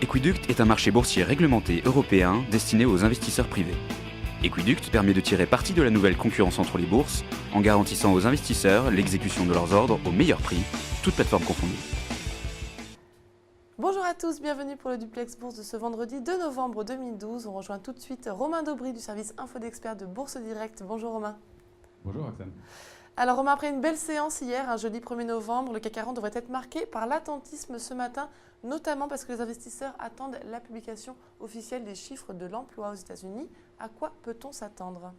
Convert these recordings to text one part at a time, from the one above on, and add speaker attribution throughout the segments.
Speaker 1: Equiduct est un marché boursier réglementé européen destiné aux investisseurs privés. Equiduct permet de tirer parti de la nouvelle concurrence entre les bourses en garantissant aux investisseurs l'exécution de leurs ordres au meilleur prix, toutes plateformes confondues.
Speaker 2: Bonjour à tous, bienvenue pour le Duplex Bourse de ce vendredi 2 novembre 2012. On rejoint tout de suite Romain Daubry du service Info d'Experts de Bourse Direct. Bonjour Romain.
Speaker 3: Bonjour Roxane.
Speaker 2: Alors Romain, après une belle séance hier, un jeudi 1er novembre, le CAC 40 devrait être marqué par l'attentisme ce matin, notamment parce que les investisseurs attendent la publication officielle des chiffres de l'emploi aux États-Unis. À quoi peut-on s'attendre ?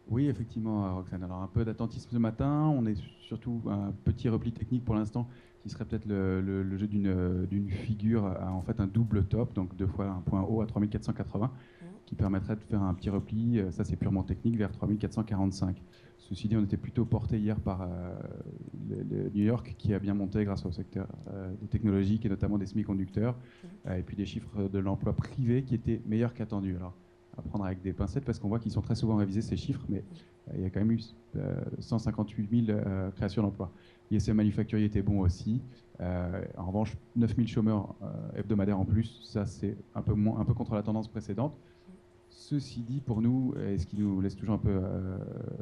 Speaker 3: Oui, effectivement, Roxane. Alors, un peu d'attentisme ce matin. On est surtout un petit repli technique pour l'instant, qui serait peut-être le jeu d'une figure à en fait un double top, donc deux fois un point haut à 3480, qui permettrait de faire un petit repli. Ça, c'est purement technique, vers 3445. Ceci dit, on était plutôt porté hier par le New York, qui a bien monté grâce au secteur des technologiques et notamment des semi-conducteurs, et puis des chiffres de l'emploi privé qui étaient meilleurs qu'attendus. Alors, à prendre avec des pincettes parce qu'on voit qu'ils sont très souvent révisés ces chiffres, mais il y a quand même eu 158 000 créations d'emplois. L'ISM manufacturier était bon aussi. En revanche, 9 000 chômeurs hebdomadaires en plus, ça c'est un peu contre la tendance précédente. Ceci dit, pour nous, et ce qui nous laisse toujours un peu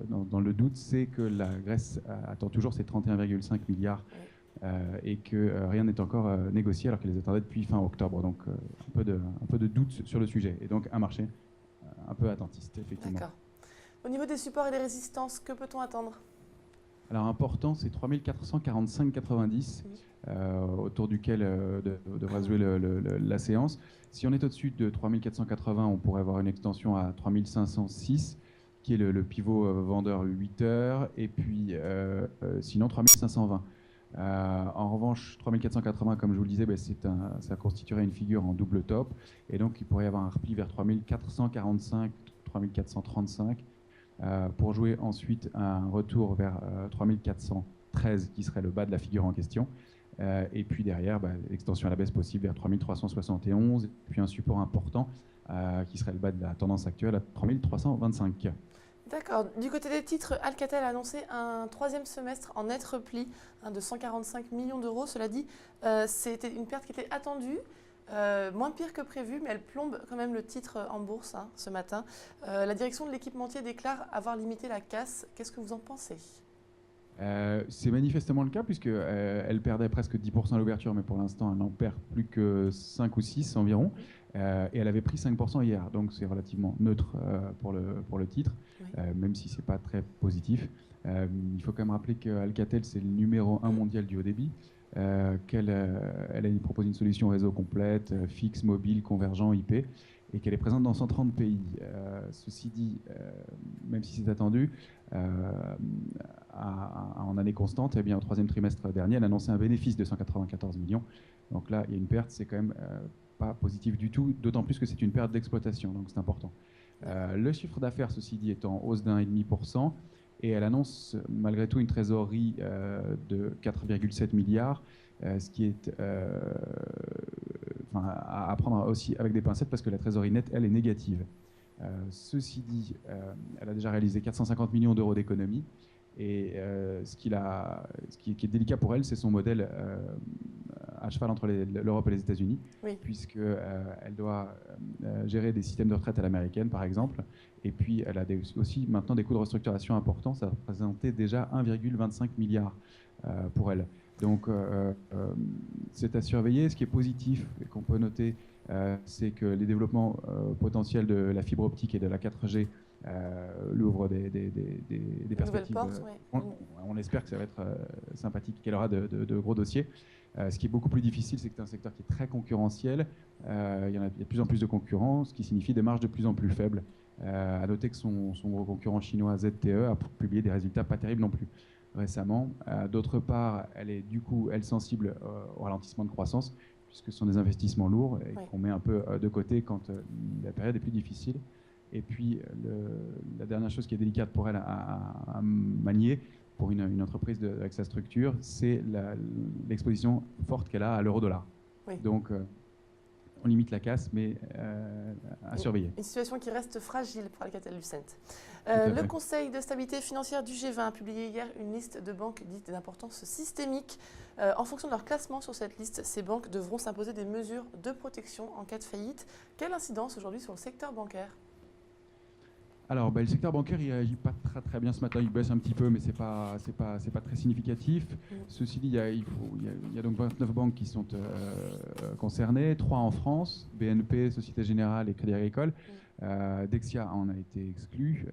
Speaker 3: dans le doute, c'est que la Grèce attend toujours ses 31,5 milliards et que rien n'est encore négocié alors qu'elle les attendait depuis fin octobre. Donc un peu de doute sur le sujet et donc un marché un peu attentiste, effectivement.
Speaker 2: D'accord. Au niveau des supports et des résistances, que peut-on attendre ?
Speaker 3: Alors important, c'est 3445,90 autour duquel devra se jouer la séance. Si on est au-dessus de 3480, on pourrait avoir une extension à 3506, qui est le pivot vendeur 8 heures, et puis sinon 3520. En revanche, 3480, comme je vous le disais, ça constituerait une figure en double top. Et donc, il pourrait y avoir un repli vers 3445, 3435, pour jouer ensuite un retour vers 3413, qui serait le bas de la figure en question. Et puis derrière, l'extension à la baisse possible vers 3371, et puis un support important qui serait le bas de la tendance actuelle à 3325.
Speaker 2: D'accord. Du côté des titres, Alcatel a annoncé un troisième semestre en net repli de 145 millions d'euros. Cela dit, c'était une perte qui était attendue, moins pire que prévu, mais elle plombe quand même le titre en bourse ce matin. La direction de l'équipementier déclare avoir limité la casse. Qu'est-ce que vous en pensez ?
Speaker 3: C'est manifestement le cas puisqu'elle perdait presque 10% à l'ouverture, mais pour l'instant elle n'en perd plus que 5 ou 6 environ. Et elle avait pris 5% hier, donc c'est relativement neutre pour le titre, même si ce n'est pas très positif. Il faut quand même rappeler qu'Alcatel, c'est le numéro 1 mondial du haut débit, elle propose une solution réseau complète, fixe, mobile, convergent, IP, et qu'elle est présente dans 130 pays. Ceci dit, même si c'est attendu, en année constante, eh bien, au troisième trimestre dernier, elle a annoncé un bénéfice de 194 millions. Donc là, il y a une perte, c'est quand même pas positif du tout, d'autant plus que c'est une perte d'exploitation, donc c'est important. Le chiffre d'affaires, ceci dit, est en hausse d'1,5%, et elle annonce malgré tout une trésorerie de 4,7 milliards, ce qui est à prendre aussi avec des pincettes parce que la trésorerie nette, elle, est négative. Ceci dit, elle a déjà réalisé 450 millions d'euros d'économies, et ce qui est délicat pour elle, c'est son modèle à cheval entre l'Europe et les États-Unis, puisqu'elle doit gérer des systèmes de retraite à l'américaine, par exemple, et puis elle a aussi maintenant des coûts de restructuration importants. Ça représentait déjà 1,25 milliard pour elle. Donc c'est à surveiller. Ce qui est positif et qu'on peut noter, c'est que les développements potentiels de la fibre optique et de la 4G l'ouvrent des perspectives.
Speaker 2: Portes,
Speaker 3: on espère que ça va être sympathique, qu'elle aura de gros dossiers. Ce qui est beaucoup plus difficile, c'est que c'est un secteur qui est très concurrentiel. Il y a de plus en plus de concurrents, ce qui signifie des marges de plus en plus faibles. À noter que son gros concurrent chinois ZTE a publié des résultats pas terribles non plus récemment. D'autre part, elle est du coup sensible au ralentissement de croissance, puisque ce sont des investissements lourds et qu'on met un peu de côté quand la période est plus difficile. Et puis, la dernière chose qui est délicate pour elle à manier, pour une entreprise avec sa structure, c'est l'exposition forte qu'elle a à l'euro-dollar. Donc, on limite la casse, mais à surveiller.
Speaker 2: Une situation qui reste fragile pour Alcatel-Lucent.
Speaker 3: à
Speaker 2: Le
Speaker 3: fait.
Speaker 2: Conseil de stabilité financière du G20 a publié hier une liste de banques dites d'importance systémique. En fonction de leur classement sur cette liste, ces banques devront s'imposer des mesures de protection en cas de faillite. Quelle incidence aujourd'hui sur le secteur bancaire ?
Speaker 3: Alors, le secteur bancaire, il réagit pas très bien ce matin. Il baisse un petit peu, mais c'est pas très significatif. Ceci dit, il y a donc 29 banques qui sont concernées, 3 en France, BNP, Société Générale et Crédit Agricole. Dexia en a été exclu,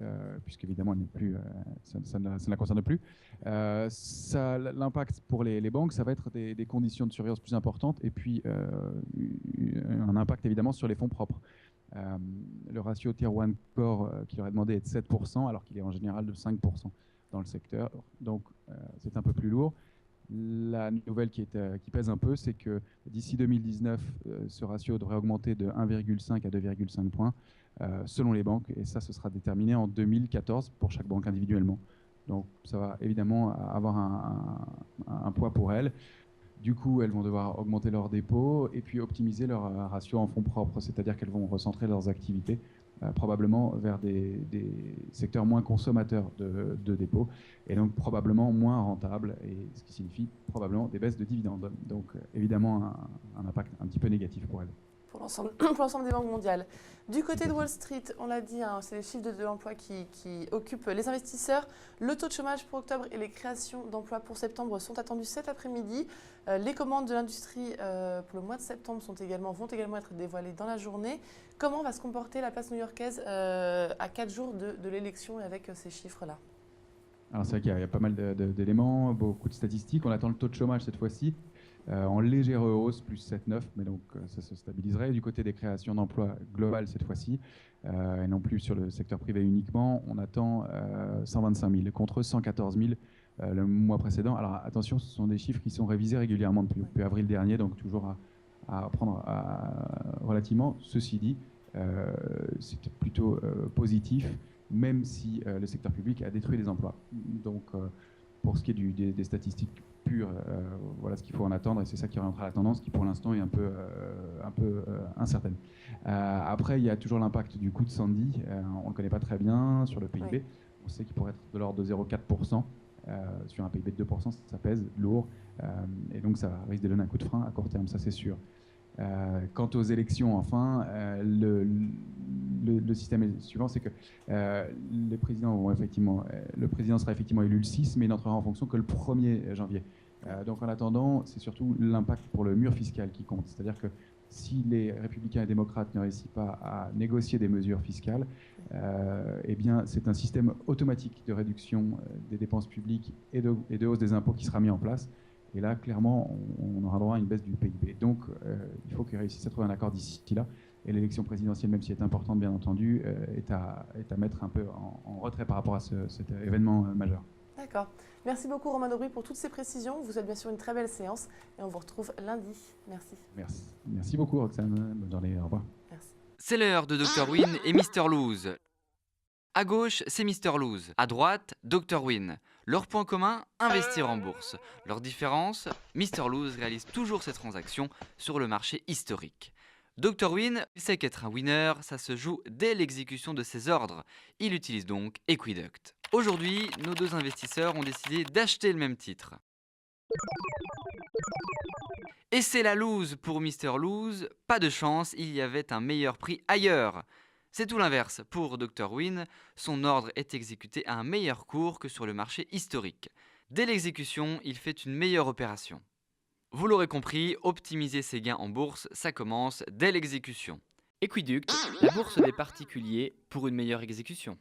Speaker 3: puisqu'évidemment, elle n'est plus, ça ne la concerne plus. L'impact pour les banques, ça va être des conditions de surveillance plus importantes et puis un impact évidemment sur les fonds propres. Le ratio Tier 1 Core qui leur est demandé est de 7%, alors qu'il est en général de 5% dans le secteur. Donc, c'est un peu plus lourd. La nouvelle qui pèse un peu, c'est que d'ici 2019, ce ratio devrait augmenter de 1,5 à 2,5 points selon les banques. Et ça, ce sera déterminé en 2014 pour chaque banque individuellement. Donc, ça va évidemment avoir un poids pour elles. Du coup, elles vont devoir augmenter leurs dépôts et puis optimiser leur ratio en fonds propres, c'est-à-dire qu'elles vont recentrer leurs activités probablement vers des secteurs moins consommateurs de dépôts et donc probablement moins rentables, et ce qui signifie probablement des baisses de dividendes. Donc évidemment un impact un petit peu négatif pour elles.
Speaker 2: Pour l'ensemble des banques mondiales. Du côté de Wall Street, on l'a dit, c'est les chiffres de l'emploi qui occupent les investisseurs. Le taux de chômage pour octobre et les créations d'emplois pour septembre sont attendus cet après-midi. Les commandes de l'industrie pour le mois de septembre vont également être dévoilées dans la journée. Comment va se comporter la place new-yorkaise à 4 jours de l'élection et avec ces chiffres-là ?
Speaker 3: Alors c'est vrai qu'il y a pas mal d'éléments, beaucoup de statistiques. On attend le taux de chômage cette fois-ci en légère hausse, plus 7,9, mais donc ça se stabiliserait. Du côté des créations d'emplois globales cette fois-ci, et non plus sur le secteur privé uniquement, on attend 125 000 contre 114 000 le mois précédent. Alors attention, ce sont des chiffres qui sont révisés régulièrement depuis avril dernier, donc toujours à prendre relativement. Ceci dit, c'est plutôt positif, même si le secteur public a détruit des emplois. Donc pour ce qui est des statistiques pures, voilà ce qu'il faut en attendre, et c'est ça qui orientera la tendance qui pour l'instant est un peu incertaine. Après, il y a toujours l'impact du coup de Sandy, on ne le connaît pas très bien sur le PIB. Oui. On sait qu'il pourrait être de l'ordre de 0,4%. Sur un PIB de 2%, ça pèse lourd, et donc ça risque de donner un coup de frein à court terme, ça c'est sûr. Quant aux élections, enfin, le système est le suivant, c'est que le président sera effectivement élu le 6, mais il n'entrera en fonction que le 1er janvier. Donc en attendant, c'est surtout l'impact pour le mur fiscal qui compte. C'est-à-dire que si les républicains et démocrates ne réussissent pas à négocier des mesures fiscales, eh bien c'est un système automatique de réduction des dépenses publiques et de hausse des impôts qui sera mis en place. Et là, clairement, on aura droit à une baisse du PIB. Donc, il faut qu'ils réussissent à trouver un accord d'ici là. Et l'élection présidentielle, même si elle est importante, bien entendu, est à mettre un peu en retrait par rapport à cet événement majeur.
Speaker 2: D'accord. Merci beaucoup, Romain Daubry, pour toutes ces précisions. Vous êtes bien sûr une très belle séance et on vous retrouve lundi. Merci.
Speaker 3: Merci beaucoup, Roxane. Bonne journée. Au revoir.
Speaker 2: Merci.
Speaker 1: C'est l'heure de Dr Win et Mr Lose. À gauche, c'est Mr Lose. À droite, Dr Win. Leur point commun, investir en bourse. Leur différence, Mr Lose réalise toujours ses transactions sur le marché historique. Dr Win, il sait qu'être un winner, ça se joue dès l'exécution de ses ordres. Il utilise donc Equiduct. Aujourd'hui, nos deux investisseurs ont décidé d'acheter le même titre. Et c'est la lose pour Mr Lose. Pas de chance, il y avait un meilleur prix ailleurs. C'est tout l'inverse. Pour Dr Win, son ordre est exécuté à un meilleur cours que sur le marché historique. Dès l'exécution, il fait une meilleure opération. Vous l'aurez compris, optimiser ses gains en bourse, ça commence dès l'exécution. Equiduct, la bourse des particuliers pour une meilleure exécution.